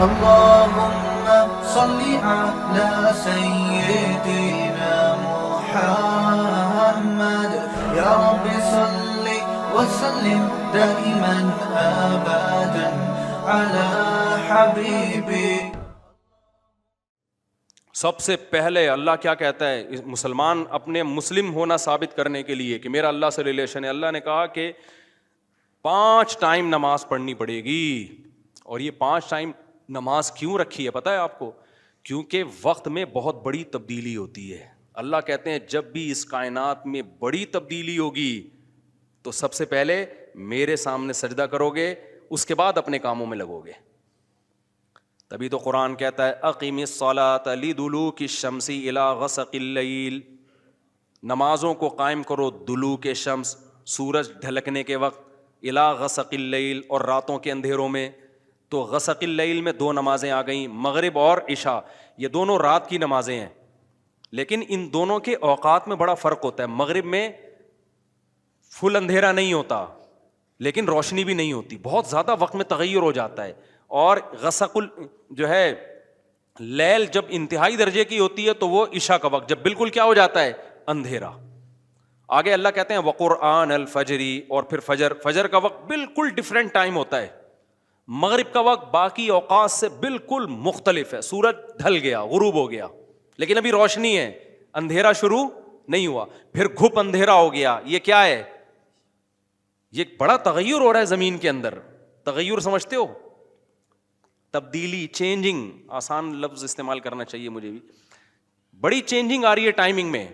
اللهم صل على سيدنا محمد يا رب صل وسلم دائما ابدا على حبيبي. سب سے پہلے اللہ کیا کہتا ہے مسلمان اپنے مسلم ہونا ثابت کرنے کے لیے کہ میرا اللہ سے ریلیشن ہے؟ اللہ نے کہا کہ 5 ٹائم نماز پڑھنی پڑے گی. اور یہ 5 ٹائم نماز کیوں رکھی ہے پتہ ہے آپ کو؟ کیونکہ وقت میں بہت بڑی تبدیلی ہوتی ہے. اللہ کہتے ہیں جب بھی اس کائنات میں بڑی تبدیلی ہوگی تو سب سے پہلے میرے سامنے سجدہ کرو گے, اس کے بعد اپنے کاموں میں لگو گے. تبھی تو قرآن کہتا ہے اقیم الصلاۃ لدلوک الشمس الی غسق اللیل, نمازوں کو قائم کرو دلوک شمس سورج ڈھلکنے کے وقت, الی غسق اللیل اور راتوں کے اندھیروں میں. تو غسق اللیل میں 2 نمازیں آ گئیں, مغرب اور عشاء, یہ دونوں رات کی نمازیں ہیں. لیکن ان دونوں کے اوقات میں بڑا فرق ہوتا ہے. مغرب میں فل اندھیرا نہیں ہوتا لیکن روشنی بھی نہیں ہوتی, بہت زیادہ وقت میں تغیر ہو جاتا ہے. اور غسق جو ہے لیل جب انتہائی درجے کی ہوتی ہے تو وہ عشاء کا وقت جب بالکل کیا ہو جاتا ہے, اندھیرا. آگے اللہ کہتے ہیں وقرآن الفجر, اور پھر فجر کا وقت بالکل ڈفرینٹ ٹائم ہوتا ہے. مغرب کا وقت باقی اوقات سے بالکل مختلف ہے. سورج ڈھل گیا, غروب ہو گیا, لیکن ابھی روشنی ہے, اندھیرا شروع نہیں ہوا. پھر گھپ اندھیرا ہو گیا. یہ کیا ہے؟ یہ بڑا تغیر ہو رہا ہے زمین کے اندر. تغیر سمجھتے ہو؟ تبدیلی, چینجنگ, آسان لفظ استعمال کرنا چاہیے مجھے بھی. بڑی چینجنگ آ رہی ہے ٹائمنگ میں,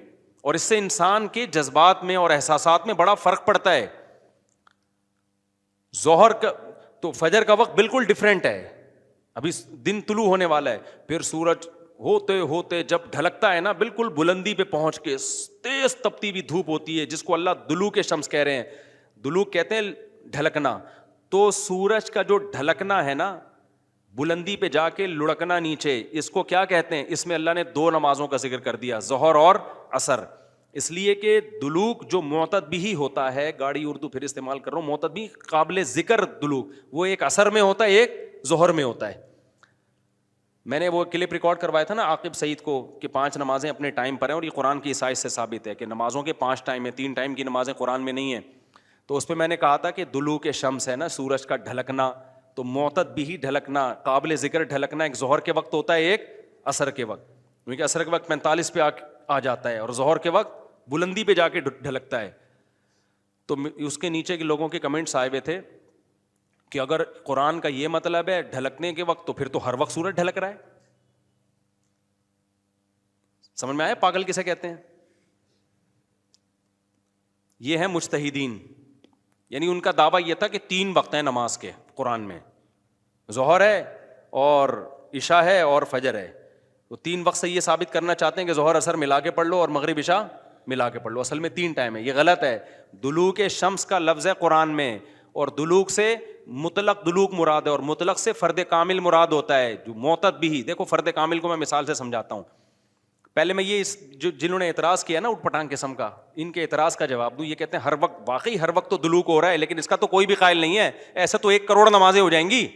اور اس سے انسان کے جذبات میں اور احساسات میں بڑا فرق پڑتا ہے. ظہر کا تو فجر کا وقت بالکل ڈفرینٹ ہے, ابھی دن طلوع ہونے والا ہے. پھر سورج ہوتے ہوتے جب ڈھلکتا ہے نا, بالکل بلندی پہ پہنچ کے تیز تپتی ہوئی دھوپ ہوتی ہے جس کو اللہ دلوک شمس کہہ رہے ہیں. دلوک کہتے ہیں ڈھلکنا. تو سورج کا جو ڈھلکنا ہے نا, بلندی پہ جا کے لڑکنا نیچے, اس کو کیا کہتے ہیں؟ اس میں اللہ نے 2 نمازوں کا ذکر کر دیا, ظہر اور عصر. اس لیے کہ دلوک جو معتد بھی ہوتا ہے, گاڑی اردو پھر استعمال کر رہا ہوں, معتد بھی قابل ذکر دلوک, وہ ایک عصر میں ہوتا ہے, ایک ظہر میں ہوتا ہے. میں نے وہ کلپ ریکارڈ کروایا تھا نا عاقب سعید کو کہ 5 نمازیں اپنے ٹائم پر ہیں, اور یہ قرآن کی عیسائی سے ثابت ہے کہ نمازوں کے 5 ٹائم ہیں, 3 ٹائم کی نمازیں قرآن میں نہیں ہیں. تو اس پہ میں نے کہا تھا کہ دلوک شمس ہے نا, سورج کا ڈھلکنا, تو معتد بھی ڈھلکنا, قابل ذکر ڈھلکنا ایک ظہر کے وقت ہوتا ہے, ایک عصر کے وقت. کیونکہ عصر کے وقت 45 پہ آ جاتا ہے, اور ظہر کے وقت بلندی پہ جا کے ڈھلکتا ہے. تو اس کے نیچے کے لوگوں کے کمنٹس آئے ہوئے تھے کہ اگر قرآن کا یہ مطلب ہے ڈھلکنے کے وقت, تو پھر تو ہر وقت سورج ڈھلک رہا ہے. سمجھ میں آیا پاگل کسے کہتے ہیں؟ یہ ہیں مجتہدین, یعنی ان کا دعویٰ یہ تھا کہ 3 وقت ہیں نماز کے قرآن میں, ظہر ہے اور عشاء ہے اور فجر ہے. وہ 3 وقت سے یہ ثابت کرنا چاہتے ہیں کہ ظہر عصر ملا کے پڑھ لو اور مغرب عشاء ملا کے پڑھ لو. اصل میں 3 ٹائم ہے, یہ غلط ہے. دلوک شمس کا لفظ ہے قرآن میں, اور دلوک سے مطلق دلوک مراد ہے, اور مطلق سے فرد کامل مراد ہوتا ہے. جو معتد بھی, دیکھو فرد کامل کو میں مثال سے سمجھاتا ہوں. پہلے میں یہ جنہوں نے اعتراض کیا نا اٹھ پٹانگ قسم کا, ان کے اعتراض کا جواب دوں. یہ کہتے ہیں ہر وقت, واقعی ہر وقت تو دلوک ہو رہا ہے, لیکن اس کا تو کوئی بھی قائل نہیں ہے. ایسا تو 1 کروڑ نمازیں ہو جائیں گی.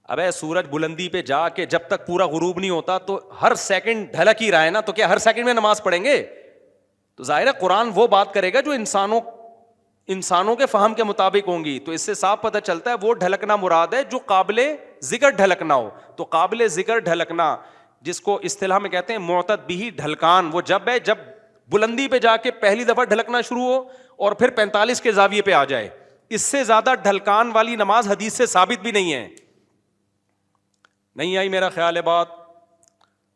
ابے سورج بلندی پہ جا کے جب تک پورا غروب نہیں ہوتا تو ہر سیکنڈ ڈھلک ہی رہا ہے نا, تو کیا ہر سیکنڈ میں نماز پڑھیں گے؟ تو ظاہر ہے قرآن وہ بات کرے گا جو انسانوں کے فہم کے مطابق ہوں گی. تو اس سے صاف پتہ چلتا ہے وہ ڈھلکنا مراد ہے جو قابل ذکر ڈھلکنا ہو. تو قابل ذکر ڈھلکنا جس کو اصطلاح میں کہتے ہیں معتد بھی ڈھلکان, وہ جب ہے جب بلندی پہ جا کے پہلی دفعہ ڈھلکنا شروع ہو اور پھر 45 کے زاویے پہ آ جائے. اس سے زیادہ ڈھلکان والی نماز حدیث سے ثابت بھی نہیں ہے. نہیں آئی میرا خیال ہے بات؟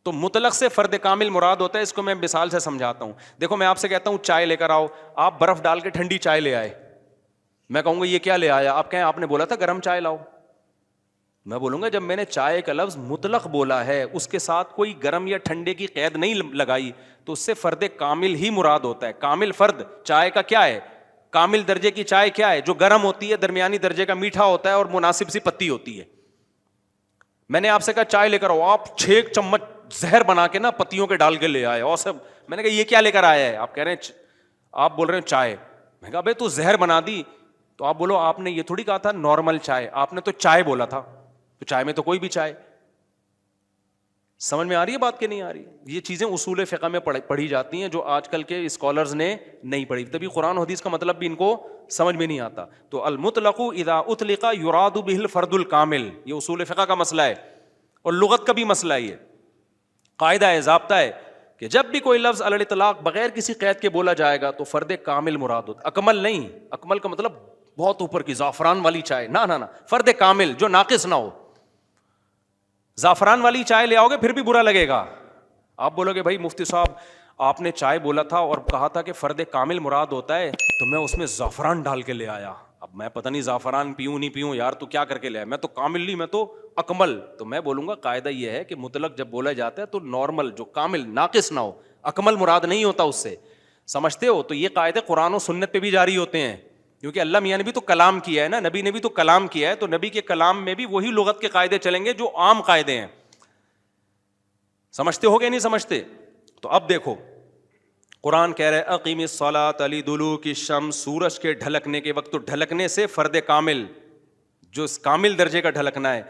تو مطلق سے فرد کامل مراد ہوتا ہے. اس کو میں مثال سے سمجھاتا ہوں. دیکھو میں آپ سے کہتا ہوں چائے لے کر آؤ, آپ برف ڈال کے ٹھنڈی چائے لے آئے, میں کہوں گا یہ کیا لے آیا؟ آپ کہیں آپ نے بولا تھا گرم چائے لاؤ. میں بولوں گا جب میں نے چائے کا لفظ مطلق بولا ہے, اس کے ساتھ کوئی گرم یا ٹھنڈے کی قید نہیں لگائی, تو اس سے فرد کامل ہی مراد ہوتا ہے. کامل فرد چائے کا کیا ہے؟ کامل درجے کی چائے کیا ہے؟ جو گرم ہوتی ہے, درمیانی درجے کا میٹھا ہوتا ہے اور مناسب سی پتی ہوتی ہے. میں نے آپ سے کہا چائے لے کر آؤ, آپ 6 چمچ زہر بنا کے نا پتیوں کے ڈال کے لے آئے, اور سب میں نے کہا یہ کیا لے کر آیا ہے؟ آپ کہہ رہے ہیں, آپ بول رہے ہیں چائے. میں کہا بھائی تو زہر بنا دی, تو آپ بولو آپ نے یہ تھوڑی کہا تھا نارمل چائے, آپ نے تو چائے بولا تھا. تو چائے میں تو کوئی بھی چائے. سمجھ میں آ رہی ہے بات کہ نہیں آ رہی؟ یہ چیزیں اصول فقہ میں پڑھی جاتی ہیں جو آج کل کے اسکالرز نے نہیں پڑھی, تبھی قرآن و حدیث کا مطلب بھی ان کو سمجھ میں نہیں آتا. تو المطلق اذا اطلق یراد به الفرد الکامل, یہ اصول فقہ کا مسئلہ ہے اور لغت کا بھی مسئلہ ہے. یہ قاعدہ ہے, ضابطہ ہے کہ جب بھی کوئی لفظ علی الاطلاق بغیر کسی قید کے بولا جائے گا تو فرد کامل مراد ہوتا. اکمل نہیں, اکمل کا مطلب بہت اوپر کی زعفران والی چائے, نہ, فرد کامل جو ناقص نہ ہو. زعفران والی چائے لے آؤ گے پھر بھی برا لگے گا. آپ بولو گے بھائی مفتی صاحب آپ نے چائے بولا تھا اور کہا تھا کہ فرد کامل مراد ہوتا ہے, تو میں اس میں زعفران ڈال کے لے آیا. اب میں پتہ نہیں زعفران پیوں نہیں پیوں یار, تو کیا کر کے لے آیا, میں تو کامل نہیں, میں تو اکمل. تو میں بولوں گا قاعدہ یہ ہے کہ مطلق جب بولا جاتا ہے تو نارمل جو کامل ناقص نہ ہو, اکمل مراد نہیں ہوتا اس سے. سمجھتے ہو؟ تو یہ قاعدے قرآن و سنت پہ بھی جاری ہوتے ہیں, کیونکہ اللہ میاں نے بھی تو کلام کیا ہے نا, نبی نے بھی تو کلام کیا ہے, تو نبی کے کلام میں بھی وہی لغت کے قاعدے چلیں گے جو عام قاعدے ہیں. سمجھتے ہو گے نہیں سمجھتے؟ تو اب دیکھو قرآن کہہ رہے اقیم الصلاۃ لدلوک الشمس, سورج کے ڈھلکنے کے وقت. تو ڈھلکنے سے فرد کامل جو کامل درجے کا ڈھلکنا ہے,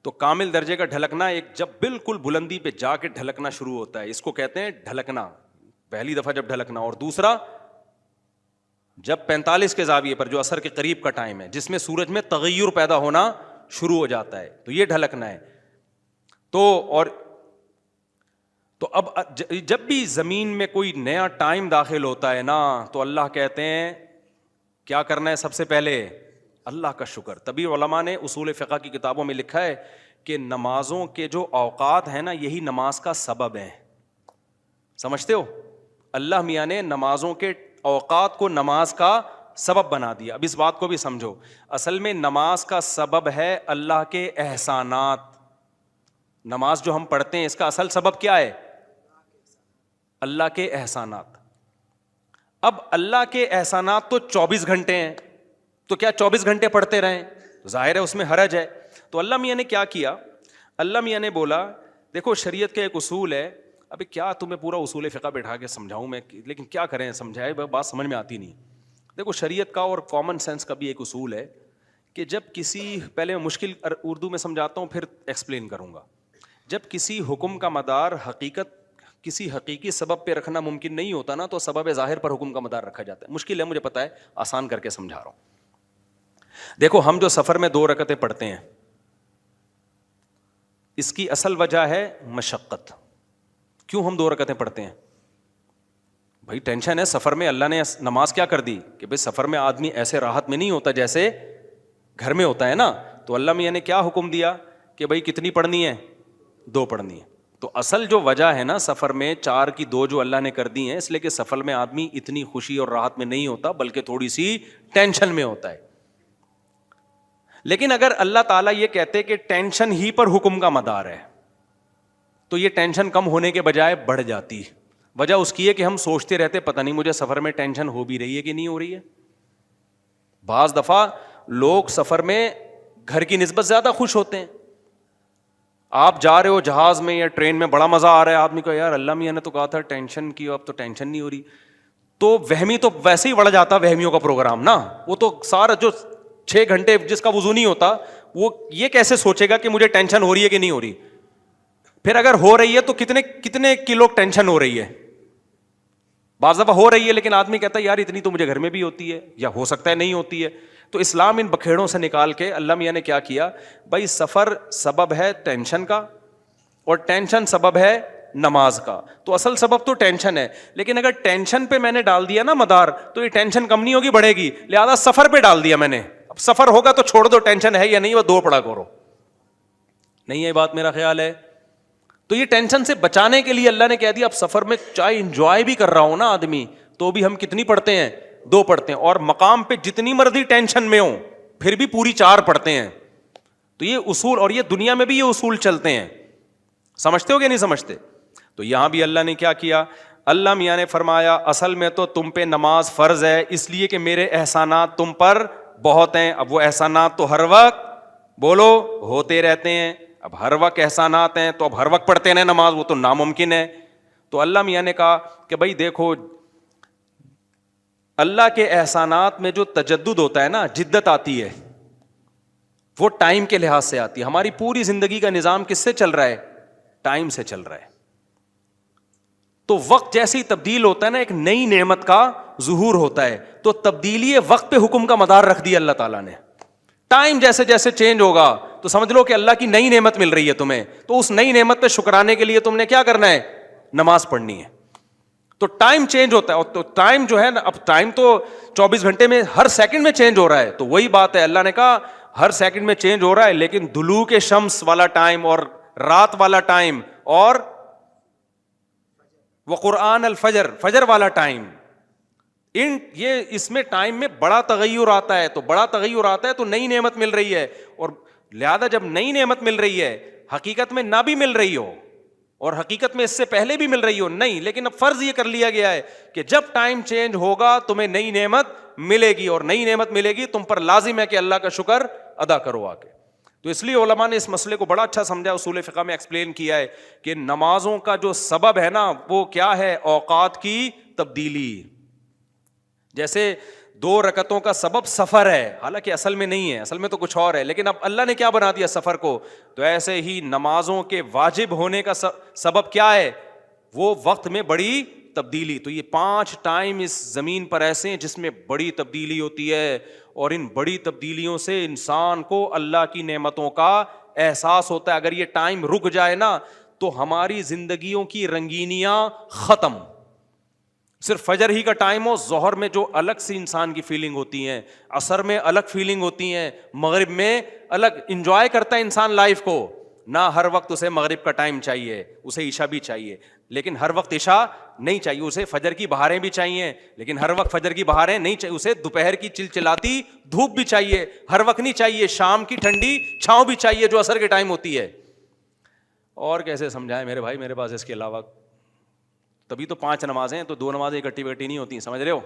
تو کامل درجے کا ڈھلکنا ایک جب بالکل بلندی پہ جا کے ڈھلکنا شروع ہوتا ہے, اس کو کہتے ہیں ڈھلکنا, پہلی دفعہ جب ڈھلکنا. اور دوسرا جب 45 کے زاویے پر جو عصر کے قریب کا ٹائم ہے جس میں سورج میں تغیر پیدا ہونا شروع ہو جاتا ہے, تو یہ ڈھلکنا ہے. تو اب جب بھی زمین میں کوئی نیا ٹائم داخل ہوتا ہے نا, تو اللہ کہتے ہیں کیا کرنا ہے سب سے پہلے؟ اللہ کا شکر. تبھی علماء نے اصول فقہ کی کتابوں میں لکھا ہے کہ نمازوں کے جو اوقات ہیں نا, یہی نماز کا سبب ہے. سمجھتے ہو؟ اللہ میاں نے نمازوں کے اوقات کو نماز کا سبب بنا دیا. اب اس بات کو بھی سمجھو, اصل میں نماز کا سبب ہے اللہ کے احسانات. نماز جو ہم پڑھتے ہیں اس کا اصل سبب کیا ہے؟ اللہ کے احسانات. اب اللہ کے احسانات تو 24 گھنٹے ہیں, تو کیا 24 گھنٹے پڑھتے رہیں؟ ظاہر ہے اس میں حرج ہے. تو اللہ میاں نے کیا کیا؟ اللہ میاں نے بولا دیکھو شریعت کا ایک اصول ہے. ابھی کیا تمہیں پورا اصول فقہ بیٹھا کے سمجھاؤں میں, لیکن کیا کریں, سمجھائے بات سمجھ میں آتی نہیں. دیکھو شریعت کا اور کامن سینس کا بھی ایک اصول ہے کہ جب کسی, پہلے میں مشکل اردو میں سمجھاتا ہوں پھر ایکسپلین کروں گا. جب کسی حکم کا مدار کسی حقیقی سبب پہ رکھنا ممکن نہیں ہوتا نا, تو سبب ظاہر پر حکم کا مدار رکھا جاتا ہے. مشکل ہے مجھے پتا ہے, آسان کر کے سمجھا رہا ہوں. دیکھو ہم جو سفر میں 2 رکعتیں پڑھتے ہیں, اس کی اصل وجہ ہے مشقت. کیوں ہم 2 رکعتیں پڑھتے ہیں؟ بھائی ٹینشن ہے سفر میں. اللہ نے نماز کیا کر دی کہ بھائی سفر میں آدمی ایسے راحت میں نہیں ہوتا جیسے گھر میں ہوتا ہے نا. تو اللہ میاں نے کیا حکم دیا کہ بھائی کتنی پڑھنی ہے؟ 2 پڑھنی ہے. تو اصل جو وجہ ہے نا سفر میں 4 کی 2 جو اللہ نے کر دی ہیں, اس لیے کہ سفر میں آدمی اتنی خوشی اور راحت میں نہیں ہوتا بلکہ تھوڑی سی ٹینشن میں ہوتا ہے. لیکن اگر اللہ تعالیٰ یہ کہتے کہ ٹینشن ہی پر حکم کا مدار ہے, تو یہ ٹینشن کم ہونے کے بجائے بڑھ جاتی. وجہ اس کی ہے کہ ہم سوچتے رہتے پتہ نہیں مجھے سفر میں ٹینشن ہو بھی رہی ہے کہ نہیں ہو رہی ہے. بعض دفعہ لوگ سفر میں گھر کی نسبت زیادہ خوش ہوتے ہیں. آپ جا رہے ہو جہاز میں یا ٹرین میں, بڑا مزہ آ رہا ہے, آدمی کو یار اللہ میاں نے تو کہا تھا ٹینشن کی, اب تو ٹینشن نہیں ہو رہی. تو وہمی تو ویسے ہی بڑھ جاتا وہمیوں کا پروگرام نا. وہ تو سارا جو 6 گھنٹے جس کا وضو نہیں ہوتا وہ یہ کیسے سوچے گا کہ مجھے ٹینشن ہو رہی ہے کہ نہیں ہو رہی. پھر اگر ہو رہی ہے تو کتنے کلو ٹینشن ہو رہی ہے. بعض دفعہ ہو رہی ہے لیکن آدمی کہتا ہے یار اتنی تو مجھے گھر میں بھی ہوتی ہے, یا ہو سکتا ہے نہیں ہوتی ہے. تو اسلام ان بکھیڑوں سے نکال کے اللہ میاں نے کیا کیا, بھائی سفر سبب ہے ٹینشن کا اور ٹینشن سبب ہے نماز کا. تو اصل سبب تو ٹینشن ہے, لیکن اگر ٹینشن پہ میں نے ڈال دیا نا مدار, تو یہ ٹینشن کم نہیں ہوگی بڑھے گی. لہذا سفر پہ ڈال دیا میں نے. اب سفر ہوگا تو چھوڑ دو, ٹینشن ہے یا نہیں وہ 2 پڑھا کرو. نہیں ہے بات میرا خیال ہے. تو یہ ٹینشن سے بچانے کے لیے اللہ نے کہہ دیا اب سفر میں چاہے انجوائے بھی کر رہا ہوں نا آدمی, تو بھی ہم کتنی پڑھتے ہیں؟ 2 پڑھتے ہیں. اور مقام پہ جتنی مرضی ٹینشن میں ہوں پھر بھی پوری 4 پڑھتے ہیں. تو یہ اصول, اور یہ دنیا میں بھی یہ اصول چلتے ہیں. سمجھتے ہو کہ نہیں سمجھتے؟ تو یہاں بھی اللہ نے کیا کیا, اللہ میاں نے فرمایا اصل میں تو تم پہ نماز فرض ہے اس لیے کہ میرے احسانات تم پر بہت ہیں. اب وہ احسانات تو ہر وقت بولو ہوتے رہتے ہیں. اب ہر وقت احسانات ہیں تو اب ہر وقت پڑھتے رہے نماز, وہ تو ناممکن ہے. تو اللہ میاں نے کہا کہ بھائی دیکھو اللہ کے احسانات میں جو تجدد ہوتا ہے نا, جدت آتی ہے, وہ ٹائم کے لحاظ سے آتی ہے. ہماری پوری زندگی کا نظام کس سے چل رہا ہے؟ ٹائم سے چل رہا ہے. تو وقت جیسے ہی تبدیل ہوتا ہے نا, ایک نئی نعمت کا ظہور ہوتا ہے. تو تبدیلی وقت پہ حکم کا مدار رکھ دیا اللہ تعالیٰ نے. ٹائم جیسے جیسے چینج ہوگا تو سمجھ لو کہ اللہ کی نئی نعمت مل رہی ہے تمہیں, تو اس نئی نعمت پہ شکرانے کے لیے تم نے کیا کرنا ہے؟ نماز پڑھنی ہے. تو ٹائم چینج ہوتا ہے, اور تو ٹائم جو ہے نا, اب ٹائم تو 24 گھنٹے میں ہر سیکنڈ میں چینج ہو رہا ہے. تو وہی بات ہے, اللہ نے کہا ہر سیکنڈ میں چینج ہو رہا ہے, لیکن دلوک شمس والا ٹائم اور رات والا ٹائم اور وقرآن الفجر, فجر والا ٹائم, یہ اس میں ٹائم میں بڑا تغیر آتا ہے. تو بڑا تغیر آتا ہے تو نئی نعمت مل رہی ہے, اور لہذا جب نئی نعمت مل رہی ہے, حقیقت میں نہ بھی مل رہی ہو اور حقیقت میں اس سے پہلے بھی مل رہی ہو نہیں, لیکن اب فرض یہ کر لیا گیا ہے کہ جب ٹائم چینج ہوگا تمہیں نئی نعمت ملے گی, اور نئی نعمت ملے گی تم پر لازم ہے کہ اللہ کا شکر ادا کرو آ کے. تو اس لیے علماء نے اس مسئلے کو بڑا اچھا سمجھا, اصول فقہ میں ایکسپلین کیا ہے کہ نمازوں کا جو سبب ہے نا وہ کیا ہے؟ اوقات کی تبدیلی. جیسے 2 رکعتوں کا سبب سفر ہے, حالانکہ اصل میں نہیں ہے, اصل میں تو کچھ اور ہے, لیکن اب اللہ نے کیا بنا دیا سفر کو. تو ایسے ہی نمازوں کے واجب ہونے کا سبب کیا ہے؟ وہ وقت میں بڑی تبدیلی. تو یہ 5 ٹائم اس زمین پر ایسے ہیں جس میں بڑی تبدیلی ہوتی ہے, اور ان بڑی تبدیلیوں سے انسان کو اللہ کی نعمتوں کا احساس ہوتا ہے. اگر یہ ٹائم رک جائے نا تو ہماری زندگیوں کی رنگینیاں ختم. صرف فجر ہی کا ٹائم ہو, ظہر میں جو الگ سی انسان کی فیلنگ ہوتی ہیں, عصر میں الگ فیلنگ ہوتی ہیں, مغرب میں الگ, انجوائے کرتا ہے انسان لائف کو. نہ ہر وقت اسے مغرب کا ٹائم چاہیے, اسے عشاء بھی چاہیے, لیکن ہر وقت عشاء نہیں چاہیے. اسے فجر کی بہاریں بھی چاہیے, لیکن ہر وقت فجر کی بہاریں نہیں چاہیے. اسے دوپہر کی چلچلاتی دھوپ بھی چاہیے, ہر وقت نہیں چاہیے. شام کی ٹھنڈی چھاؤں بھی چاہیے جو عصر کے ٹائم ہوتی ہے. اور کیسے سمجھائیں میرے بھائی, میرے پاس اس کے علاوہ تبھی تو 5 نمازیں, تو 2 نمازیں اکٹھی بکٹھی نہیں ہوتی, سمجھ رہے ہو,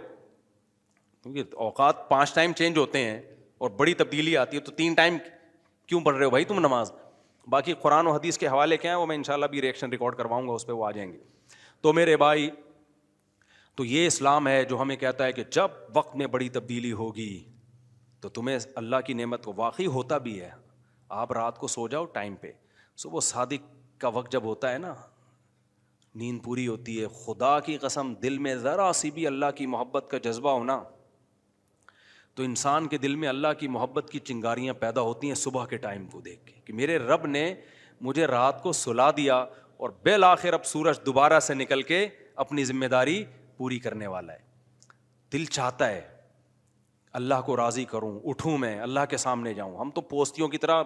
کیونکہ اوقات 5 ٹائم چینج ہوتے ہیں اور بڑی تبدیلی آتی ہے. تو 3 ٹائم کیوں پڑھ رہے ہو بھائی تم نماز؟ باقی قرآن و حدیث کے حوالے کیا ہیں وہ میں انشاءاللہ بھی ریئیکشن ریکارڈ کرواؤں گا, اس پہ وہ آ جائیں گے. تو میرے بھائی, تو یہ اسلام ہے جو ہمیں کہتا ہے کہ جب وقت میں بڑی تبدیلی ہوگی تو تمہیں اللہ کی نعمت کو واقعی ہوتا بھی ہے. آپ رات کو سو جاؤ ٹائم پہ, صبح صادق کا وقت جب ہوتا ہے نا, نیند پوری ہوتی ہے, خدا کی قسم دل میں ذرا سی بھی اللہ کی محبت کا جذبہ ہونا تو انسان کے دل میں اللہ کی محبت کی چنگاریاں پیدا ہوتی ہیں صبح کے ٹائم کو دیکھ کے, کہ میرے رب نے مجھے رات کو سلا دیا اور بالآخر اب سورج دوبارہ سے نکل کے اپنی ذمہ داری پوری کرنے والا ہے. دل چاہتا ہے اللہ کو راضی کروں, اٹھوں, میں اللہ کے سامنے جاؤں. ہم تو پوستیوں کی طرح,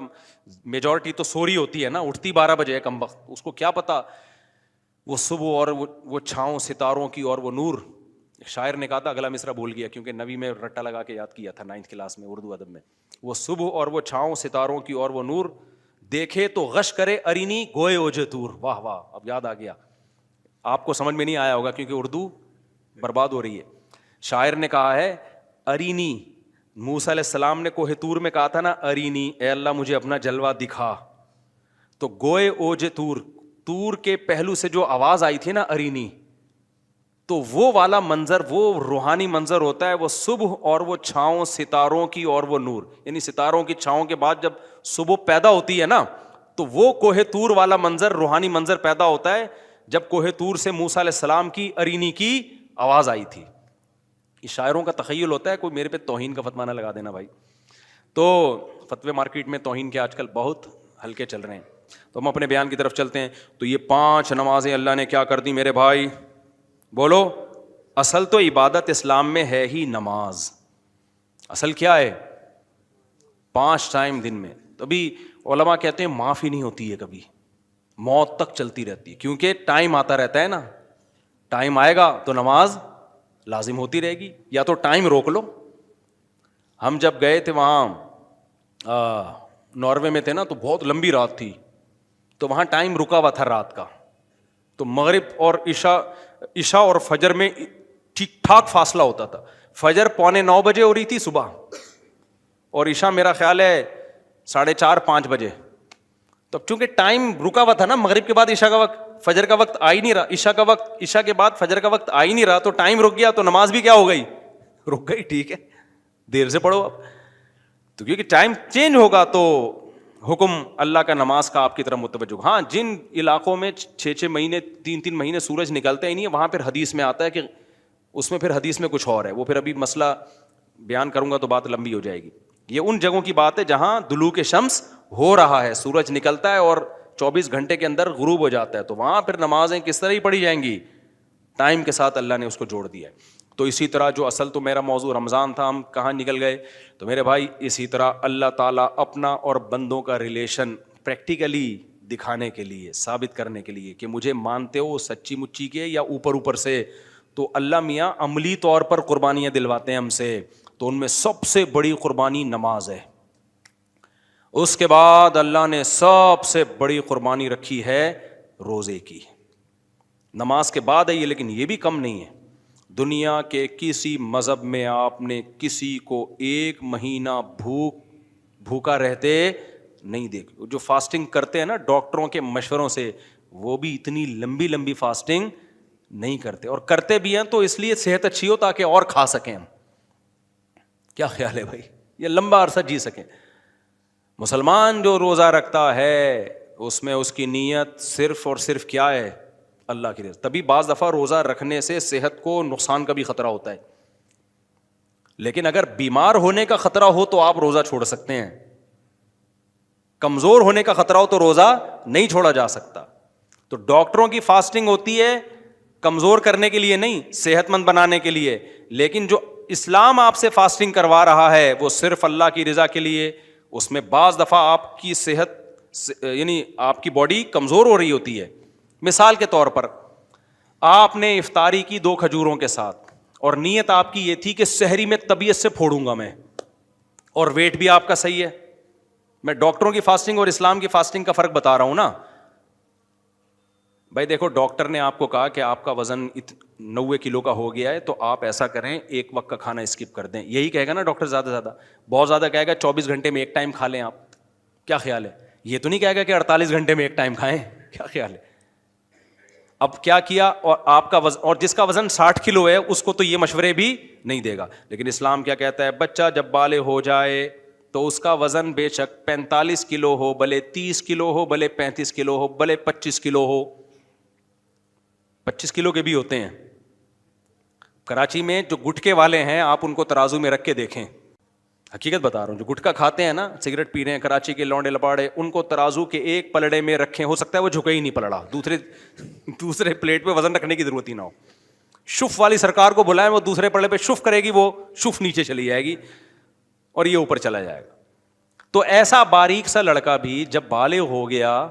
میجورٹی تو سو رہی ہوتی ہے نا, اٹھتی 12 بجے ہے کم وقت, اس کو کیا پتا وہ صبح اور وہ چھاؤں ستاروں کی اور وہ نور. شاعر نے کہا تھا, اگلا مصرع بھول گیا کیونکہ نبی میں رٹا لگا کے یاد کیا تھا 9th کلاس میں اردو ادب میں. وہ صبح اور وہ چھاؤں ستاروں کی اور وہ نور, دیکھے تو غش کرے ارینی گوئے اوجے تور. واہ واہ, اب یاد آ گیا. آپ کو سمجھ میں نہیں آیا ہوگا کیونکہ اردو برباد ہو رہی ہے. شاعر نے کہا ہے ارینی, موسیٰ علیہ السلام نے کوہ طور میں کہا تھا نا ارینی, اے اللہ مجھے اپنا جلوہ دکھا. تو گوئے اوجے تور, تور کے پہلو سے جو آواز آئی تھی نا ارینی, تو وہ والا منظر, وہ روحانی منظر ہوتا ہے وہ صبح اور وہ چھاؤں ستاروں کی اور وہ نور. یعنی ستاروں کی چھاؤں کے بعد جب صبح پیدا ہوتی ہے نا تو وہ کوہ طور والا منظر, روحانی منظر پیدا ہوتا ہے جب کوہ طور سے موسیٰ علیہ السلام کی ارینی کی آواز آئی تھی. یہ شاعروں کا تخیل ہوتا ہے, کوئی میرے پہ توہین کا فتویٰ نہ لگا دینا بھائی. تو فتوے مارکیٹ میں توہین کے آج کل بہت ہلکے چل رہے ہیں. تو ہم اپنے بیان کی طرف چلتے ہیں. تو یہ 5 نمازیں اللہ نے کیا کر دی میرے بھائی, بولو. اصل تو عبادت اسلام میں ہے ہی نماز. اصل کیا ہے؟ 5 ٹائم دن میں. تبھی علماء کہتے ہیں معاف ہی نہیں ہوتی ہے کبھی, موت تک چلتی رہتی ہے, کیونکہ ٹائم آتا رہتا ہے نا. ٹائم آئے گا تو نماز لازم ہوتی رہے گی, یا تو ٹائم روک لو. ہم جب گئے تھے وہاں ناروے میں تھے نا, تو بہت لمبی رات تھی, تو وہاں ٹائم رکا ہوا تھا رات کا. تو مغرب اور عشاء اور فجر میں ٹھیک ٹھاک فاصلہ ہوتا تھا. فجر 8:45 بجے ہو رہی تھی صبح, اور عشاء میرا خیال ہے 4:30-5 بجے. تو چونکہ ٹائم رکا ہوا تھا نا, مغرب کے بعد عشاء کا وقت, فجر کا وقت آ ہی نہیں رہا, عشاء کا وقت, عشاء کے بعد فجر کا وقت آ ہی نہیں رہا, تو ٹائم رک گیا, تو نماز بھی کیا ہو گئی, رک گئی. ٹھیک ہے, دیر سے پڑھو اب. تو کیونکہ ٹائم چینج ہوگا تو حکم اللہ کا نماز کا آپ کی طرف متوجہ ہوگا. ہاں جن علاقوں میں 6 مہینے 3 مہینے سورج نکلتا ہی نہیں ہے وہاں پھر حدیث میں آتا ہے کہ اس میں پھر حدیث میں کچھ اور ہے, وہ پھر ابھی مسئلہ بیان کروں گا تو بات لمبی ہو جائے گی. یہ ان جگہوں کی بات ہے جہاں دلوک شمس ہو رہا ہے, سورج نکلتا ہے اور 24 گھنٹے کے اندر غروب ہو جاتا ہے, تو وہاں پھر نمازیں کس طرح ہی پڑھی جائیں گی, ٹائم کے ساتھ اللہ نے اس کو جوڑ دیا ہے. تو اسی طرح جو اصل تو میرا موضوع رمضان تھا, ہم کہاں نکل گئے, تو میرے بھائی اسی طرح اللہ تعالیٰ اپنا اور بندوں کا ریلیشن پریکٹیکلی دکھانے کے لیے, ثابت کرنے کے لیے کہ مجھے مانتے ہو سچی مچی کے یا اوپر سے, تو اللہ میاں عملی طور پر قربانیاں دلواتے ہیں ہم سے. تو ان میں سب سے بڑی قربانی نماز ہے. اس کے بعد اللہ نے سب سے بڑی قربانی رکھی ہے روزے کی. نماز کے بعد ہے یہ, لیکن یہ بھی کم نہیں ہے. دنیا کے کسی مذہب میں آپ نے کسی کو 1 مہینہ بھوکا رہتے نہیں دیکھ. جو فاسٹنگ کرتے ہیں نا ڈاکٹروں کے مشوروں سے, وہ بھی اتنی لمبی لمبی فاسٹنگ نہیں کرتے, اور کرتے بھی ہیں تو اس لیے صحت اچھی ہو تاکہ اور کھا سکیں ہم. کیا خیال ہے بھائی, یہ لمبا عرصہ جی سکیں. مسلمان جو روزہ رکھتا ہے اس میں اس کی نیت صرف اور صرف کیا ہے, اللہ کی رضا. تبھی بعض دفعہ روزہ رکھنے سے صحت کو نقصان کا بھی خطرہ ہوتا ہے, لیکن اگر بیمار ہونے کا خطرہ ہو تو آپ روزہ چھوڑ سکتے ہیں. کمزور ہونے کا خطرہ ہو تو روزہ نہیں چھوڑا جا سکتا. تو ڈاکٹروں کی فاسٹنگ ہوتی ہے کمزور کرنے کے لیے نہیں, صحت مند بنانے کے لیے. لیکن جو اسلام آپ سے فاسٹنگ کروا رہا ہے وہ صرف اللہ کی رضا کے لیے. اس میں بعض دفعہ آپ کی صحت یعنی آپ کی باڈی کمزور ہو رہی ہوتی ہے. مثال کے طور پر آپ نے افطاری کی 2 کھجوروں کے ساتھ, اور نیت آپ کی یہ تھی کہ سحری میں طبیعت سے پھوڑوں گا میں, اور ویٹ بھی آپ کا صحیح ہے. میں ڈاکٹروں کی فاسٹنگ اور اسلام کی فاسٹنگ کا فرق بتا رہا ہوں نا بھائی. دیکھو ڈاکٹر نے آپ کو کہا کہ آپ کا وزن 90 کلو کا ہو گیا ہے, تو آپ ایسا کریں 1 وقت کا کھانا اسکپ کر دیں. یہی کہے گا نا ڈاکٹر, زیادہ بہت زیادہ کہے گا 24 گھنٹے میں 1 ٹائم کھا لیں آپ. کیا خیال ہے؟ یہ تو نہیں کہے گا کہ 48 گھنٹے میں 1 ٹائم کھائیں. کیا خیال ہے؟ اب کیا کیا, اور آپ کا وزن, اور جس کا وزن 60 کلو ہے اس کو تو یہ مشورے بھی نہیں دے گا. لیکن اسلام کیا کہتا ہے, بچہ جب بالغ ہو جائے تو اس کا وزن بے شک 45 کلو ہو, بھلے 30 کلو ہو, بھلے 35 کلو ہو, بھلے 25 کلو ہو. 25 کلو کے بھی ہوتے ہیں. کراچی میں جو گٹکے والے ہیں آپ ان کو ترازو میں رکھ کے دیکھیں, حقیقت بتا رہا ہوں, جو گٹکا کھاتے ہیں نا, سگریٹ پی رہے ہیں کراچی کے لونڈے لپاڑے, ان کو ترازو کے ایک پلڑے میں رکھیں, ہو سکتا ہے وہ جھکے ہی نہیں پلڑا, دوسرے پلیٹ پہ وزن رکھنے کی ضرورت ہی نہ ہو. شف والی سرکار کو بلائیں, وہ دوسرے پلڑے پہ شف کرے گی, وہ شف نیچے چلی جائے گی اور یہ اوپر چلا جائے گا. تو ایسا باریک سا لڑکا بھی جب بالغ ہو گیا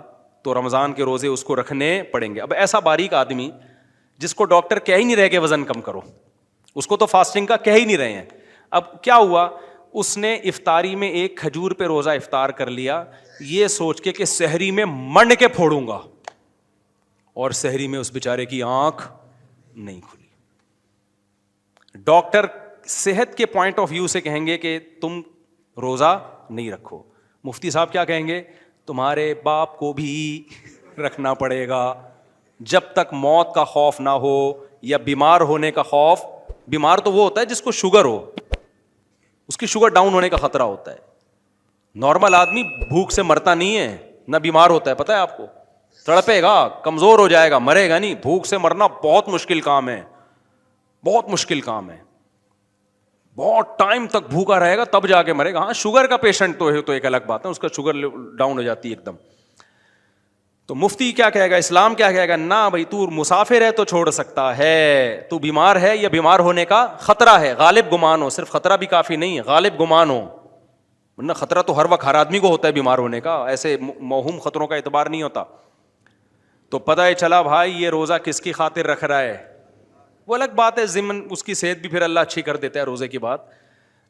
تو رمضان کے روزے اس کو رکھنے پڑیں گے. اب ایسا باریک آدمی جس کو ڈاکٹر کہہ ہی نہیں رہے کہ وزن کم کرو, اس کو تو فاسٹنگ کا کہہ ہی نہیں رہے ہیں. اب کیا ہوا, اس نے افطاری میں 1 کھجور پہ روزہ افطار کر لیا, یہ سوچ کے کہ سحری میں منڈ کے پھوڑوں گا, اور سحری میں اس بیچارے کی آنکھ نہیں کھلی. ڈاکٹر صحت کے پوائنٹ آف ویو سے کہیں گے کہ تم روزہ نہیں رکھو. مفتی صاحب کیا کہیں گے, تمہارے باپ کو بھی رکھنا پڑے گا جب تک موت کا خوف نہ ہو یا بیمار ہونے کا خوف. بیمار تو وہ ہوتا ہے جس کو شوگر ہو, اس کی شوگر ڈاؤن ہونے کا خطرہ ہوتا ہے. نارمل آدمی بھوک سے مرتا نہیں ہے, نہ بیمار ہوتا ہے, پتہ ہے آپ کو, تڑپے گا, کمزور ہو جائے گا, مرے گا نہیں. بھوک سے مرنا بہت مشکل کام ہے, بہت مشکل کام ہے. بہت ٹائم تک بھوکا رہے گا تب جا کے مرے گا. ہاں شوگر کا پیشنٹ تو ہے تو ایک الگ بات ہے, اس کا شوگر ڈاؤن ہو جاتی ہے ایک دم. تو مفتی کیا کہے گا, اسلام کیا کہے گا, نہ بھائی تو مسافر ہے تو چھوڑ سکتا ہے, تو بیمار ہے یا بیمار ہونے کا خطرہ ہے, غالب گمان ہو, صرف خطرہ بھی کافی نہیں ہے, غالب گمان ہو, ورنہ خطرہ تو ہر وقت ہر آدمی کو ہوتا ہے بیمار ہونے کا, ایسے موہوم خطروں کا اعتبار نہیں ہوتا. تو پتہ ہے چلا بھائی یہ روزہ کس کی خاطر رکھ رہا ہے, وہ الگ بات ہے, ضمن اس کی صحت بھی پھر اللہ اچھی کر دیتا ہے روزے کی بات.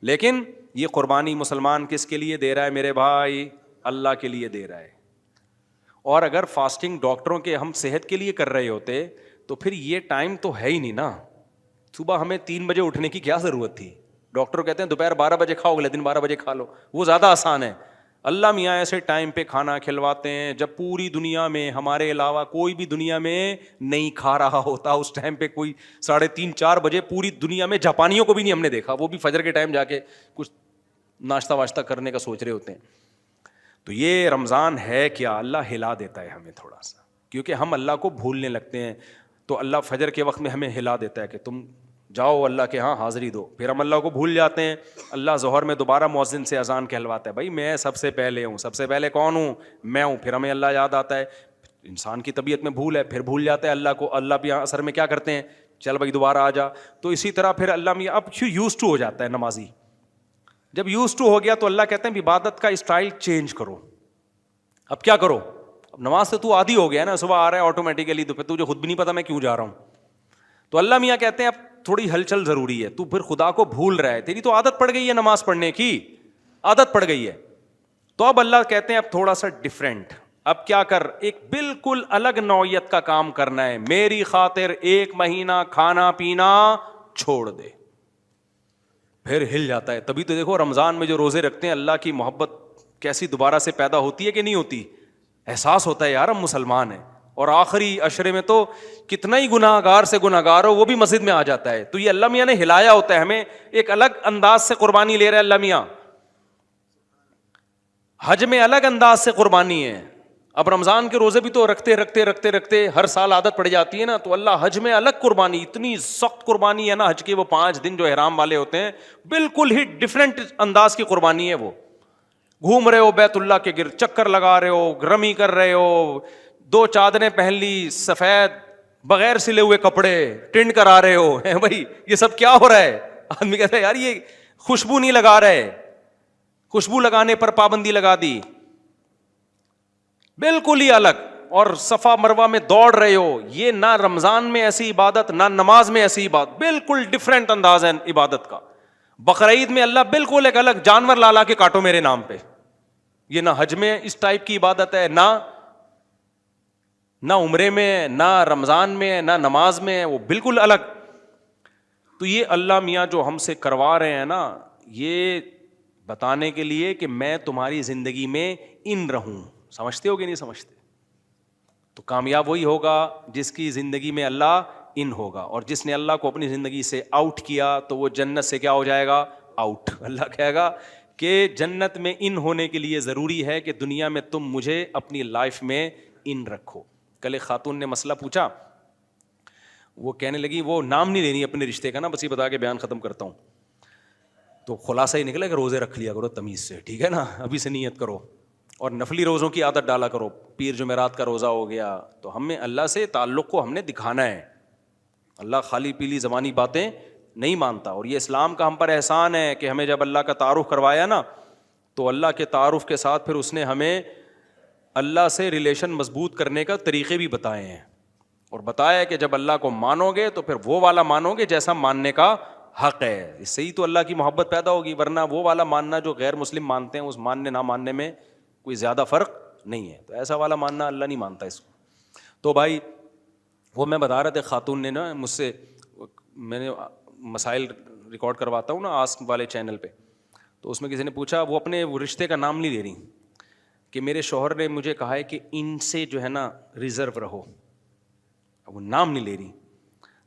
لیکن یہ قربانی مسلمان کس کے لیے دے رہا ہے میرے بھائی, اللہ کے لیے دے رہا ہے. اور اگر فاسٹنگ ڈاکٹروں کے ہم صحت کے لیے کر رہے ہوتے تو پھر یہ ٹائم تو ہے ہی نہیں نا. صبح ہمیں 3 بجے اٹھنے کی کیا ضرورت تھی؟ ڈاکٹر کہتے ہیں دوپہر 12 بجے کھاؤ, اگلے دن 12 بجے کھا لو, وہ زیادہ آسان ہے. اللہ میاں ایسے ٹائم پہ کھانا کھلواتے ہیں جب پوری دنیا میں ہمارے علاوہ کوئی بھی دنیا میں نہیں کھا رہا ہوتا. اس ٹائم پہ کوئی 3:30-4 بجے پوری دنیا میں جاپانیوں کو بھی نہیں ہم نے دیکھا, وہ بھی فجر کے ٹائم جا کے کچھ ناشتہ واشتہ کرنے کا سوچ رہے ہوتے ہیں. تو یہ رمضان ہے کیا؟ اللہ ہلا دیتا ہے ہمیں تھوڑا سا, کیونکہ ہم اللہ کو بھولنے لگتے ہیں. تو اللہ فجر کے وقت میں ہمیں ہلا دیتا ہے کہ تم جاؤ اللہ کے ہاں حاضری دو. پھر ہم اللہ کو بھول جاتے ہیں. اللہ ظہر میں دوبارہ مؤذن سے اذان کہلواتا ہے, بھائی میں سب سے پہلے ہوں, سب سے پہلے کون ہوں؟ میں ہوں. پھر ہمیں اللہ یاد آتا ہے. انسان کی طبیعت میں بھول ہے, پھر بھول جاتا ہے اللہ کو. اللہ بھی اثر میں کیا کرتے ہیں, چل بھائی دوبارہ آ جا. تو اسی طرح پھر اللہ میں اب یوز ٹو ہو جاتا ہے نمازی. جب یوز ٹو ہو گیا تو اللہ کہتے ہیں عبادت کا اسٹائل چینج کرو. اب کیا کرو؟ اب نماز سے تو عادی ہو گیا نا, صبح آ رہا ہے آٹومیٹیکلی, تو پھر تجھے خود بھی نہیں پتا میں کیوں جا رہا ہوں. تو اللہ میاں کہتے ہیں اب تھوڑی ہلچل ضروری ہے. تو پھر خدا کو بھول رہا ہے, تیری تو عادت پڑ گئی ہے نماز پڑھنے کی, عادت پڑ گئی ہے. تو اب اللہ کہتے ہیں اب تھوڑا سا ڈفرینٹ, اب کیا کر, ایک بالکل الگ نوعیت کا کام کرنا ہے. میری خاطر 1 مہینہ کھانا پینا چھوڑ دے. پھر ہل جاتا ہے. تبھی تو دیکھو رمضان میں جو روزے رکھتے ہیں, اللہ کی محبت کیسی دوبارہ سے پیدا ہوتی ہے کہ نہیں ہوتی. احساس ہوتا ہے یار ہم مسلمان ہیں. اور آخری عشرے میں تو کتنا ہی گناہ گار سے گناہ گار ہو وہ بھی مسجد میں آ جاتا ہے. تو یہ اللہ میاں نے ہلایا ہوتا ہے ہمیں, ایک الگ انداز سے قربانی لے رہا ہے اللہ میاں. حج میں الگ انداز سے قربانی ہے. اب رمضان کے روزے بھی تو رکھتے رکھتے رکھتے رکھتے ہر سال عادت پڑ جاتی ہے نا. تو اللہ حج میں الگ قربانی, اتنی سخت قربانی ہے نا حج کے, وہ 5 دن جو احرام والے ہوتے ہیں بالکل ہی ڈفرینٹ انداز کی قربانی ہے. وہ گھوم رہے ہو بیت اللہ کے گرد, چکر لگا رہے ہو, رمی کر رہے ہو, 2 چادریں پہن لی سفید, بغیر سلے ہوئے کپڑے ٹنڈ کرا رہے ہو. بھائی یہ سب کیا ہو رہا ہے؟ آدمی کہتا ہے یار یہ خوشبو نہیں لگا رہے, خوشبو لگانے پر پابندی لگا دی, بالکل ہی الگ. اور صفا مروہ میں دوڑ رہے ہو, یہ نہ رمضان میں ایسی عبادت نہ نماز میں ایسی عبادت, بالکل ڈفرینٹ انداز ہے عبادت کا. بقرعید میں اللہ بالکل ایک الگ جانور لا کے کاٹو میرے نام پہ. یہ نہ حج میں اس ٹائپ کی عبادت ہے, نہ عمرے میں, نہ رمضان میں, نہ نماز میں, وہ بالکل الگ. تو یہ اللہ میاں جو ہم سے کروا رہے ہیں نا, یہ بتانے کے لیے کہ میں تمہاری زندگی میں ان رہوں. سمجھتے ہو کہ نہیں سمجھتے؟ تو کامیاب وہی ہوگا جس کی زندگی میں اللہ ان ہوگا, اور جس نے اللہ کو اپنی زندگی سے آؤٹ کیا تو وہ جنت سے کیا ہو جائے گا؟ آؤٹ. اللہ کہے گا کہ جنت میں ان ہونے کے لیے ضروری ہے کہ دنیا میں تم مجھے اپنی لائف میں ان رکھو. کل ایک خاتون نے مسئلہ پوچھا, وہ کہنے لگی وہ نام نہیں لینی اپنے رشتے کا نا, بس یہ بتا کے بیان ختم کرتا ہوں. تو خلاصہ ہی نکلا کہ روزے رکھ لیا کرو تمیز سے, ٹھیک ہے نا, ابھی سے نیت کرو, اور نفلی روزوں کی عادت ڈالا کرو. پیر جمعرات کا روزہ ہو گیا. تو ہمیں اللہ سے تعلق کو ہم نے دکھانا ہے. اللہ خالی پیلی زبانی باتیں نہیں مانتا, اور یہ اسلام کا ہم پر احسان ہے کہ ہمیں جب اللہ کا تعارف کروایا نا, تو اللہ کے تعارف کے ساتھ پھر اس نے ہمیں اللہ سے ریلیشن مضبوط کرنے کا طریقے بھی بتائے ہیں, اور بتایا کہ جب اللہ کو مانو گے تو پھر وہ والا مانو گے جیسا ماننے کا حق ہے. اس سے ہی تو اللہ کی محبت پیدا ہوگی, ورنہ وہ والا ماننا جو غیر مسلم مانتے ہیں, اس ماننے نہ ماننے میں کوئی زیادہ فرق نہیں ہے. تو ایسا والا ماننا اللہ نہیں مانتا اس کو. تو بھائی وہ میں بتا رہا تھا, خاتون نے نا مجھ سے, میں نے مسائل ریکارڈ کرواتا ہوں نا آسک والے چینل پہ, تو اس میں کسی نے پوچھا, وہ اپنے رشتے کا نام نہیں لے رہی, کہ میرے شوہر نے مجھے کہا ہے کہ ان سے جو ہے نا ریزرو رہو. اب وہ نام نہیں لے رہی,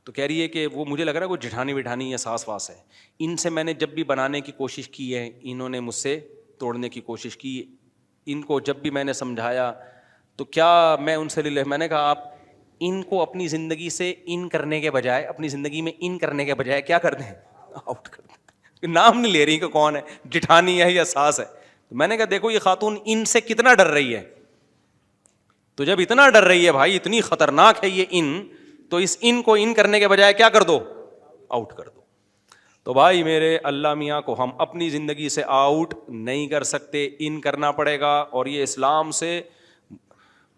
تو کہہ رہی ہے کہ وہ مجھے لگ رہا ہے کوئی جٹھانی وٹھانی یا ساس واس ہے. ان سے میں نے جب بھی بنانے کی کوشش کی ہے, انہوں نے مجھ سے توڑنے کی کوشش کی. ان کو جب بھی میں نے سمجھایا تو کیا میں ان سے میں نے کہا آپ ان کو اپنی زندگی سے ان کرنے کے بجائے, اپنی زندگی میں ان کرنے کے بجائے کیا کر دیں, آؤٹ کر دیں. نام نہیں لے رہی کہ کون ہے, جٹھانی ہے یا ساس ہے. تو میں نے کہا دیکھو یہ خاتون ان سے کتنا ڈر رہی ہے, تو جب اتنا ڈر رہی ہے بھائی, اتنی خطرناک ہے یہ ان, تو اس ان کو ان کرنے کے بجائے کیا کر دو, آؤٹ کر دو. تو بھائی میرے اللہ میاں کو ہم اپنی زندگی سے آؤٹ نہیں کر سکتے, ان کرنا پڑے گا. اور یہ اسلام سے,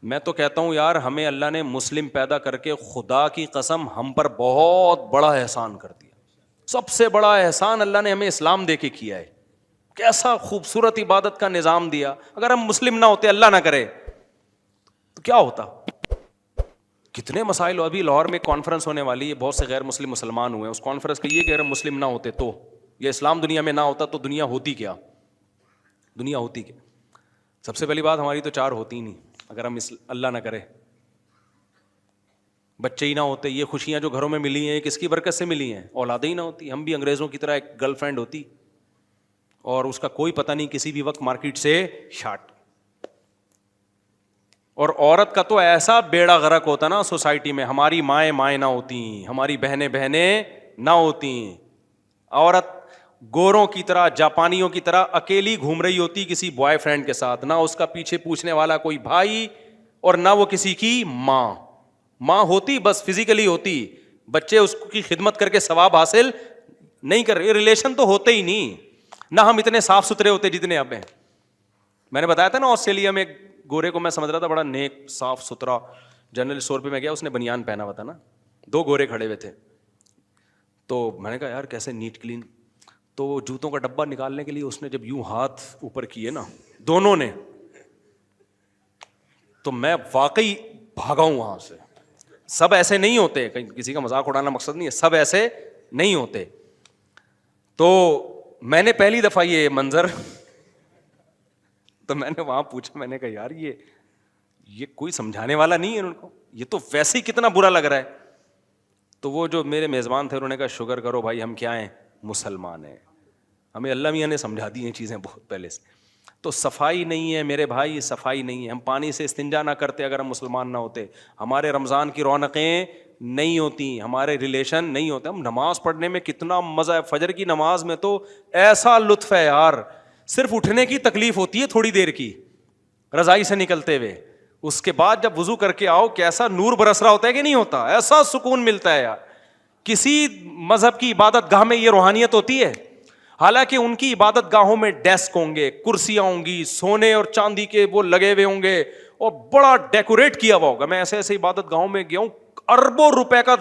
میں تو کہتا ہوں یار ہمیں اللہ نے مسلم پیدا کر کے خدا کی قسم ہم پر بہت بڑا احسان کر دیا. سب سے بڑا احسان اللہ نے ہمیں اسلام دے کے کیا ہے. کیسا خوبصورت عبادت کا نظام دیا. اگر ہم مسلم نہ ہوتے, اللہ نہ کرے, تو کیا ہوتا. کتنے مسائل. ابھی لاہور میں کانفرنس ہونے والی ہے, بہت سے غیر مسلم مسلمان ہوئے ہیں. اس کانفرنس کا یہ کہ اگر مسلم نہ ہوتے تو, یہ اسلام دنیا میں نہ ہوتا تو دنیا ہوتی کیا, دنیا ہوتی کیا. سب سے پہلی بات ہماری تو 4 ہوتی ہی نہیں اگر ہم اللہ نہ کرے. بچے ہی نہ ہوتے. یہ خوشیاں جو گھروں میں ملی ہیں کس کی برکت سے ملی ہیں, اولادیں ہی نہ ہوتی. ہم بھی انگریزوں کی طرح ایک گرل فرینڈ ہوتی, اور اس کا کوئی پتہ نہیں, کسی بھی وقت مارکیٹ سے شارٹ. اور عورت کا تو ایسا بیڑا غرق ہوتا نا سوسائٹی میں, ہماری مائیں نہ ہوتی, ہماری بہنیں نہ ہوتی. عورت گوروں کی طرح, جاپانیوں کی طرح اکیلی گھوم رہی ہوتی کسی بوائے فرینڈ کے ساتھ, نہ اس کا پیچھے پوچھنے والا کوئی بھائی, اور نہ وہ کسی کی ماں ہوتی, بس فزیکلی ہوتی. بچے اس کی خدمت کر کے ثواب حاصل نہیں کر رہے, ریلیشن تو ہوتے ہی نہیں. نہ ہم اتنے صاف ستھرے ہوتے جتنے اب ہیں. میں نے بتایا تھا نا آسٹریلیا میں گورے کو میں سمجھ رہا تھا بڑا نیک صاف ستھرا, جنرل اسٹور پہ میں گیا, اس نے بنیان پہنا ہوا تھا نا, 2 گورے کھڑے ہوئے تھے, تو میں نے کہا یار کیسے نیٹ کلین. تو وہ جوتوں کا ڈبہ نکالنے کے لیے اس نے جب یوں ہاتھ اوپر کیے نا دونوں نے, تو میں واقعی بھاگا ہوں وہاں سے. سب ایسے نہیں ہوتے, کسی کا مذاق اڑانا مقصد نہیں ہے, سب ایسے نہیں ہوتے. تو میں نے پہلی دفعہ یہ منظر, تو میں نے وہاں پوچھا, میں نے کہا یار یہ کوئی سمجھانے والا نہیں ہے ان کو, یہ تو ویسے ہی کتنا برا لگ رہا ہے. تو وہ جو میرے میزبان تھے انہوں نے کہا شکر کرو بھائی ہم کیا ہیں, مسلمان ہیں, ہمیں اللہ میاں نے سمجھا دی ہیں چیزیں بہت پہلے سے. تو صفائی نہیں ہے میرے بھائی, صفائی نہیں ہے. ہم پانی سے استنجا نہ کرتے اگر ہم مسلمان نہ ہوتے, ہمارے رمضان کی رونقیں نہیں ہوتی, ہمارے ریلیشن نہیں ہوتے. ہم نماز پڑھنے میں کتنا مزہ ہے, فجر کی نماز میں تو ایسا لطف ہے یار, صرف اٹھنے کی تکلیف ہوتی ہے تھوڑی دیر کی رضائی سے نکلتے ہوئے, اس کے بعد جب وضو کر کے آؤ کیسا نور برس رہا ہوتا ہے کہ نہیں ہوتا, ایسا سکون ملتا ہے یار. کسی مذہب کی عبادت گاہ میں یہ روحانیت ہوتی ہے؟ حالانکہ ان کی عبادت گاہوں میں ڈیسک ہوں گے, کرسیاں ہوں گی, سونے اور چاندی کے وہ لگے ہوئے ہوں گے, اور بڑا ڈیکوریٹ کیا ہوا ہوگا. میں ایسے ایسے عبادت گاہوں میں گیا ہوں, اربوں روپے کا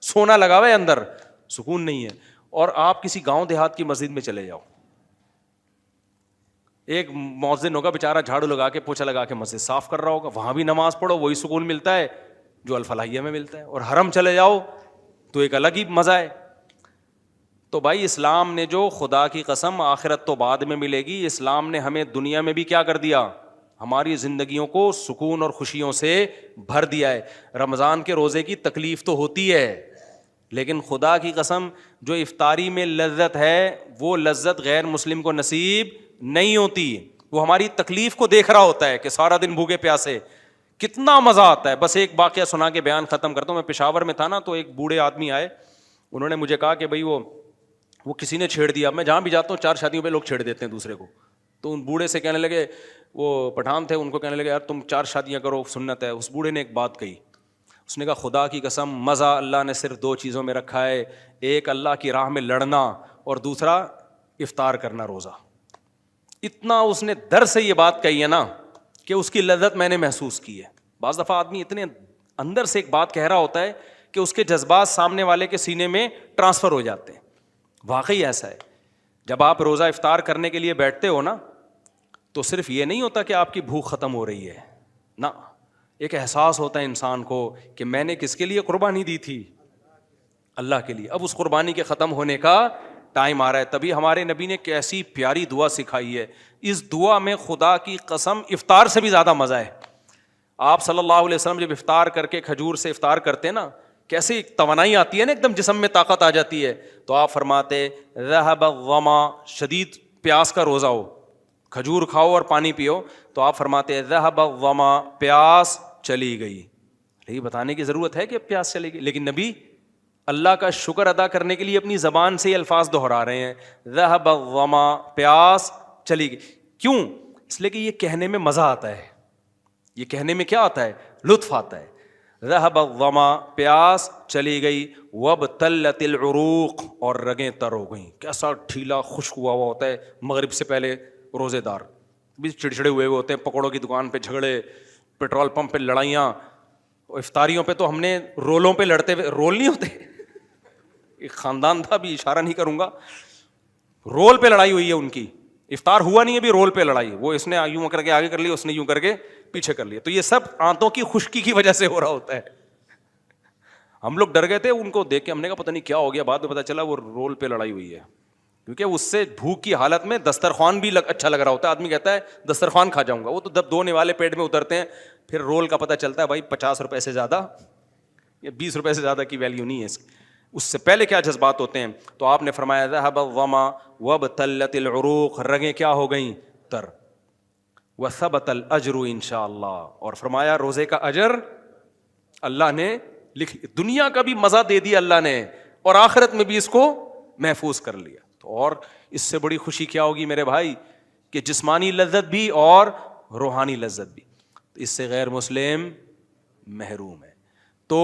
سونا لگا ہوا ہے اندر, سکون نہیں ہے. اور آپ کسی گاؤں دیہات کی مسجد میں چلے جاؤ, ایک مؤذن ہوگا بیچارہ جھاڑو لگا کے پوچھا لگا کے مسجد صاف کر رہا ہوگا, وہاں بھی نماز پڑھو وہی سکون ملتا ہے جو الفلاحیہ میں ملتا ہے. اور حرم چلے جاؤ تو ایک الگ ہی مزہ ہے. تو بھائی اسلام نے جو, خدا کی قسم آخرت تو بعد میں ملے گی, اسلام نے ہمیں دنیا میں بھی کیا کر دیا, ہماری زندگیوں کو سکون اور خوشیوں سے بھر دیا ہے. رمضان کے روزے کی تکلیف تو ہوتی ہے, لیکن خدا کی قسم جو افطاری میں لذت ہے وہ لذت غیر مسلم کو نصیب نہیں ہوتی. وہ ہماری تکلیف کو دیکھ رہا ہوتا ہے کہ سارا دن بھوکے پیاسے کتنا مزہ آتا ہے. بس ایک واقعہ سنا کے بیان ختم کرتا ہوں. میں پشاور میں تھا نا, تو ایک بوڑھے آدمی آئے, انہوں نے مجھے کہا کہ بھائی وہ کسی نے چھیڑ دیا. میں جہاں بھی جاتا ہوں 4 شادیوں پہ لوگ چھیڑ دیتے ہیں دوسرے کو. تو ان بوڑھے سے کہنے لگے, وہ پٹھان تھے, ان کو کہنے لگے یار تم 4 شادیاں کرو, سنت ہے. اس بوڑھے نے ایک بات کہی, اس نے کہا خدا کی قسم مزہ اللہ نے صرف 2 چیزوں میں رکھا ہے, ایک اللہ کی راہ میں لڑنا اور دوسرا افطار کرنا روزہ. اتنا اس نے در سے یہ بات کہی ہے نا کہ اس کی لذت میں نے محسوس کی ہے. بعض دفعہ آدمی اتنے اندر سے ایک بات کہہ رہا ہوتا ہے کہ اس کے جذبات سامنے والے کے سینے میں ٹرانسفر ہو جاتے ہیں. واقعی ایسا ہے. جب آپ روزہ افطار کرنے کے لیے بیٹھتے ہو نا, تو صرف یہ نہیں ہوتا کہ آپ کی بھوک ختم ہو رہی ہے, نہ, ایک احساس ہوتا ہے انسان کو کہ میں نے کس کے لیے قربانی دی تھی, اللہ کے لیے. اب اس قربانی کے ختم ہونے کا ٹائم آ رہا ہے. تبھی ہمارے نبی نے کیسی پیاری دعا سکھائی ہے. اس دعا میں خدا کی قسم افطار سے بھی زیادہ مزہ ہے. آپ صلی اللہ علیہ وسلم جب افطار کر کے کھجور سے افطار کرتے نا, کیسی توانائی آتی ہے نا, ایک دم جسم میں طاقت آ جاتی ہے. تو آپ فرماتے ذهب الظما, شدید پیاس کا روزہ ہو, کھجور کھاؤ اور پانی پیو, تو آپ فرماتے ذهب الظما, پیاس چلی گئی. یہ بتانے کی ضرورت ہے کہ پیاس چلے گی, لیکن نبی اللہ کا شکر ادا کرنے کے لیے اپنی زبان سے یہ الفاظ دہرا رہے ہیں, ذهب الظما, پیاس چلی گئی. کیوں؟ اس لیے کہ یہ کہنے میں مزہ آتا ہے, یہ کہنے میں کیا آتا ہے, لطف آتا ہے. ذهب الظما, پیاس چلی گئی. وابتلت العروق, اور رگیں تر ہو گئیں. کیسا ڈھیلا خشک ہوا ہوتا ہے مغرب سے پہلے روزے دار, بھی چڑچڑے ہوئے ہوتے ہیں, پکوڑوں کی دکان پہ جھگڑے, پیٹرول پمپ پہ لڑائیاں. افطاریوں پہ تو ہم نے رولوں پہ لڑتے ہوئے, رول نہیں ہوتے, ایک خاندان تھا, بھی اشارہ نہیں کروں گا, رول پہ لڑائی ہوئی ہے ان کی. افطار ہوا نہیں ہے, بھی رول پہ لڑائی, وہ اس نے یوں کر کے آگے کر لی, اس نے یوں کر کے پیچھے کر لیا. تو یہ سب آنتوں کی خشکی کی وجہ سے ہو رہا ہوتا ہے. ہم لوگ ڈر گئے تھے ان کو دیکھ کے, ہم نے کہا پتہ نہیں کیا ہو گیا. بعد میں پتہ چلا وہ رول پہ لڑائی ہوئی ہے, کیونکہ اس سے بھوک کی حالت میں دسترخوان بھی اچھا لگ رہا ہوتا ہے. آدمی کہتا ہے دسترخوان کھا جاؤں گا, وہ تو جب 2 نوالے پیٹ میں اترتے ہیں پھر رول کا پتہ چلتا ہے بھائی 50 روپے سے زیادہ یا 20 روپے سے زیادہ کی ویلیو نہیں ہے اس کی. اس سے پہلے کیا جذبات ہوتے ہیں؟ تو آپ نے فرمایا ذهب الظما وابتلت العروق، رگیں کیا ہو گئیں؟ تر. وثبت الاجر انشاءاللہ، اور فرمایا روزے کا اجر اللہ نے لکھ، دنیا کا بھی مزہ دے دیا اللہ نے اور آخرت میں بھی اس کو محفوظ کر لیا. تو اور اس سے بڑی خوشی کیا ہوگی میرے بھائی کہ جسمانی لذت بھی اور روحانی لذت بھی. اس سے غیر مسلم محروم ہے. تو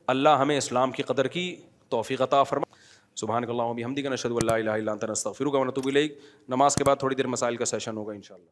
اللہ ہمیں اسلام کی قدر کی توفیق عطا فرما. سبحانک اللہم و بحمدک، نشہد ان لا الہ الا انت، نستغفرک و نتوب الیک. نماز کے بعد تھوڑی دیر مسائل کا سیشن ہوگا انشاءاللہ.